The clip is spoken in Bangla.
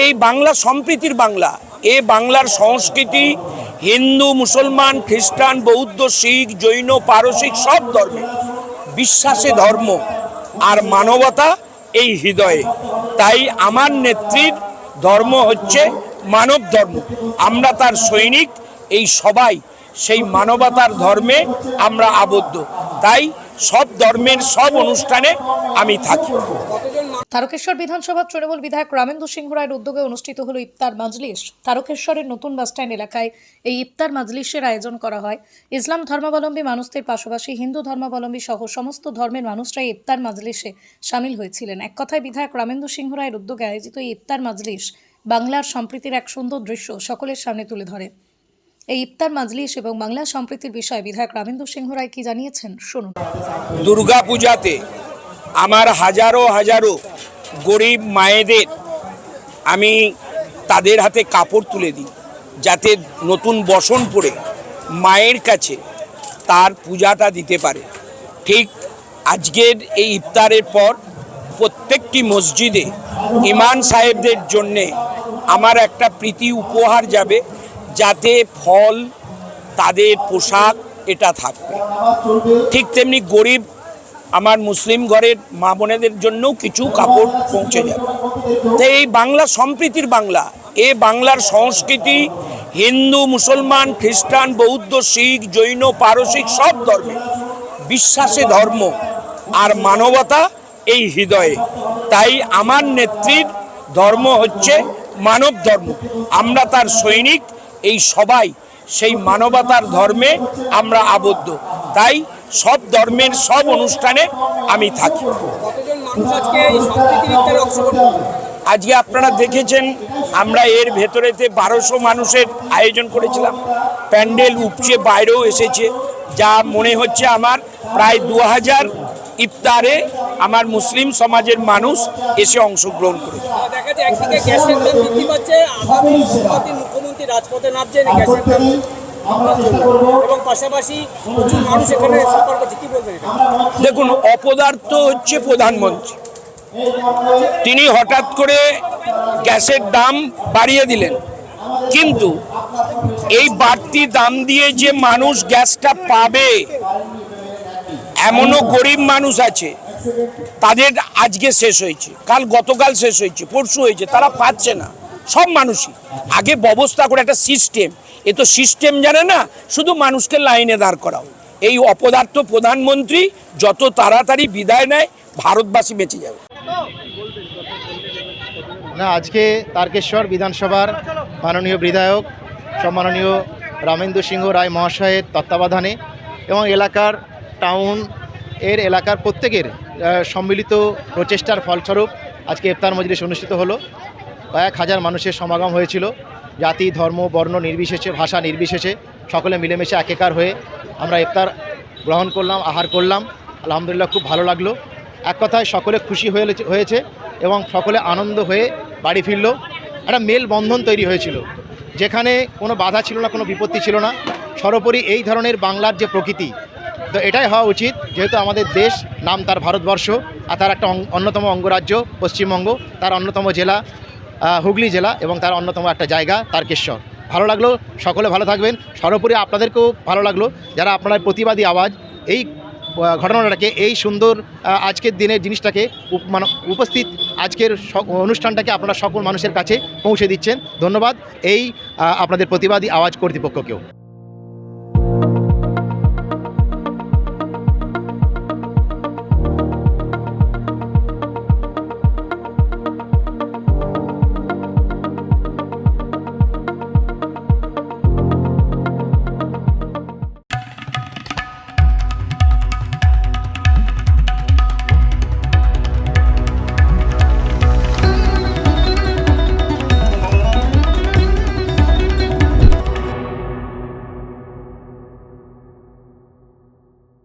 এই বাংলা সম্প্রীতির বাংলা। এ বাংলার সংস্কৃতি হিন্দু, মুসলমান, খ্রিস্টান, বৌদ্ধ, শিখ, জৈন, পারসিক সব ধর্মে বিশ্বাসে ধর্ম আর মানবতা এই হৃদয়ে। তাই আমার নেত্রীর ধর্ম হচ্ছে মানব ধর্ম। আমরা তার সৈনিক, এই সবাই সেই মানবতার ধর্মে আমরা আবদ্ধ। তাই সব ধর্মের সব অনুষ্ঠানে আমি থাকি। তারকেশ্বর বিধানসভা তৃণমূল বিধায়ক রামেন্দু সিংহ রায়ের উদ্যোগে অনুষ্ঠিত হলো ইফতার মাজলিস। তারকেশ্বরের নতুন বাসস্ট্যান্ড এলাকায় এই ইফতার মাজলিসের আয়োজন করা হয়। ইসলাম ধর্মাবলম্বী মানুষদের পাশাপাশি হিন্দু ধর্মাবলম্বী সহ সমস্ত ধর্মের মানুষরাই ইফতার মাজলিসে সামিল হয়েছিলেন। এক কথায় বিধায়ক রামেন্দু সিংহ রায়ের উদ্যোগে আয়োজিত এই ইফতার মাজলিস বাংলার সম্প্রীতির এক সুন্দর দৃশ্য সকলের সামনে তুলে ধরে। এই ইফতার মাজলিস এবং বাংলা সম্প্রীতির বিষয়ে বিধায়ক রামেন্দু সিংহ রায় কি জানিয়েছেন শুনুন। দুর্গা পূজাতে আমার হাজারো হাজারো গরিব মায়েদের আমি তাদের হাতে কাপড় তুলে দিই, যাতে নতুন বসন পরে মায়ের কাছে তার পূজাটা দিতে পারে। ঠিক আজকের এই ইফতারের পর প্রত্যেকটি মসজিদে ইমাম সাহেবদের জন্যে আমার একটা প্রীতি উপহার যাবে, যাতে ফল, তাদের পোশাক এটা থাকবে। ঠিক তেমনি গরিব আমার মুসলিম ঘরের মা বোনেদের জন্যও কিছু কাপড় পৌঁছে যাবে। তো এই বাংলা সম্প্রীতির বাংলা। এ বাংলার সংস্কৃতি হিন্দু, মুসলমান, খ্রিস্টান, বৌদ্ধ, শিখ, জৈন, পারসিক সব ধর্মে বিশ্বাসে ধর্ম আর মানবতা এই হৃদয়ে। তাই আমার নেত্রীর ধর্ম হচ্ছে মানব ধর্ম। আমরা তার সৈনিক, এই সবাই সেই মানবতার ধর্মে আমরা আবদ্ধ। তাই সব ধর্মের সব অনুষ্ঠানে আমি থাকি। আজকে আপনারা দেখেছেন, আমরা এর ভেতরেতে 1200 মানুষের আয়োজন করেছিলাম। প্যান্ডেল উপচে বাইরেও এসেছে, যা মনে হচ্ছে আমার প্রায় 2000 ইফতারে আমার মুসলিম সমাজের মানুষ এসে অংশগ্রহণ করেছে। মুখ্যমন্ত্রী রাজপথে নামছেন, এবং পাশাপাশি প্রচুর মানুষ এখানে সফর করছে, কি বলবেন? দেখুন, অপদার্থ হচ্ছে প্রধানমন্ত্রী। তিনি হঠাৎ করে গ্যাসের দাম বাড়িয়ে দিলেন, কিন্তু এই বাড়তি দাম দিয়ে যে মানুষ গ্যাসটা পাবে, এমনও গরিব মানুষ আছে তাদের আজকে শেষ হয়েছে, গতকাল শেষ হয়েছে, পরশু হয়েছে, তারা পাচ্ছে না। সব মানুষই আগে ব্যবস্থা করে একটা সিস্টেম, এ তো সিস্টেম জানে না, শুধু মানুষকে লাইনে দাঁড় করাও। এই অপদার্থ প্রধানমন্ত্রী যত তাড়াতাড়ি বিদায় নেয়, ভারতবাসী বেঁচে যাবে। না, আজকে তারকেশ্বর বিধানসভার মাননীয় বিধায়ক সম্মাননীয় রামেন্দু সিংহ রায় মহাশয়ের তত্ত্বাবধানে এবং এলাকার টাউন এলাকার প্রত্যেকের সম্মিলিত প্রচেষ্টার ফলস্বরূপ আজকে ইফতার মজলিস অনুষ্ঠিত হলো। কয়েক হাজার মানুষের সমাগম হয়েছিল। জাতি, ধর্ম, বর্ণ নির্বিশেষে, ভাষা নির্বিশেষে সকলে মিলেমিশে একাকার হয়ে আমরা ইফতার গ্রহণ করলাম, আহার করলাম। আলহামদুলিল্লাহ, খুব ভালো লাগলো। এক কথায় সকলে খুশি হয়েছে এবং সকলে আনন্দ হয়ে বাড়ি ফিরল। একটা মেলবন্ধন তৈরি হয়েছিল, যেখানে কোনো বাধা ছিল না, কোনো বিপত্তি ছিল না। সর্বোপরি এই ধরনের বাংলার যে প্রকৃতি, তো এটাই হওয়া উচিত, যেহেতু আমাদের দেশ, নাম তার ভারতবর্ষ, আর তার একটা অন্যতম অঙ্গরাজ্য পশ্চিমবঙ্গ, তার অন্যতম জেলা হুগলি জেলা, এবং তার অন্যতম একটা জায়গা তারকেশ্বর। ভালো লাগলো, সকলে ভালো থাকবেন। সর্বোপরি আপনাদেরকেও ভালো লাগলো, যারা আপনারা প্রতিবাদী আওয়াজ এই ঘটনাটাকে, এই সুন্দর আজকের দিনের জিনিসটাকে উপস্থিত আজকের অনুষ্ঠানটাকে আপনারা সকল মানুষের কাছে পৌঁছে দিচ্ছেন। ধন্যবাদ এই আপনাদের প্রতিবাদী আওয়াজ কর্তৃপক্ষকেও।